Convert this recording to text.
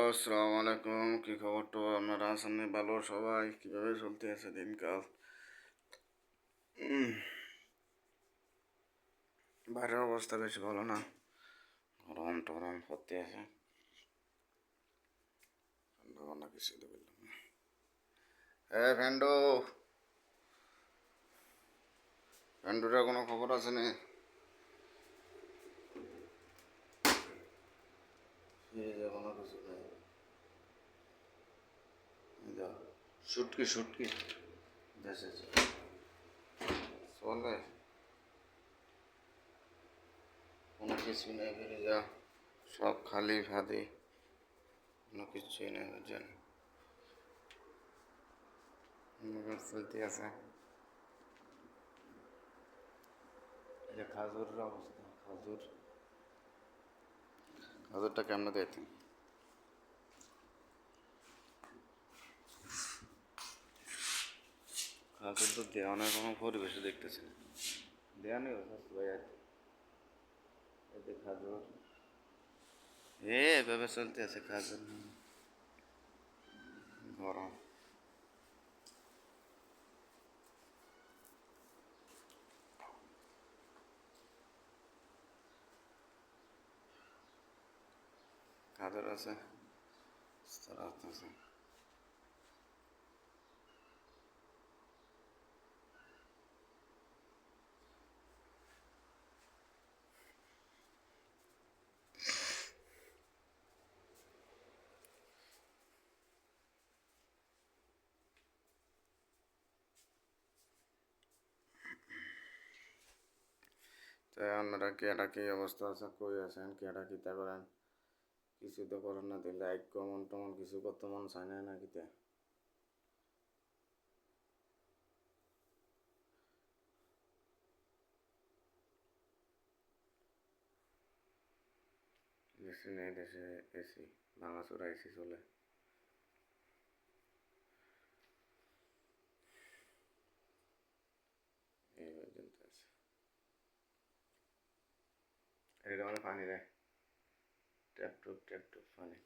আসসালামু আলাইকুম। কি খবর? তো আপনারা আছেন ভালো? সবাই কিভাবে চলতে আছে দিনকাল? বাইরের অবস্থা বেশি ভালো না, গরম টরম করতে আছে। ঠান্ডা না কিছু তো বললাম না। ফ্যান্ডো, ফ্যান্ডোটার কোনো খবর আছে না? কোনো কিছু নেই। শুটকি শুটকি দেশে চলে, কোনো কিছু নেই। বেরিয়ে যা, সব খালি ফাঁদি, কোনো কিছুই নেই বুঝছেন। চলতে আছে। এই যে খাজুরের অবস্থা, খাজুরটা কেমন দেখতেন? খাজুর তো দেওয়ানের কোনো পরিবেশে দেখতেছি না, দেওয়া নেই ভাই। এতে খাজুর এভাবে চলতে আছে। খাজুর গরম, খাজুর আছে, আসতেছে। তাই আপনারা কেটা কি অবস্থা আছে, কই আছেন, কেটা কিতা করেন? কিছু তো করেন না, দিলে লাইক কমন টমন কিছু করতে মন চায় না কিতা? এসি নেই দেশে, এসি ভাঙাচোরা এসি চলে। এই পর্যন্ত আছে। এটা মানে পানি দেয়, ট্যাপ টুপ পানি।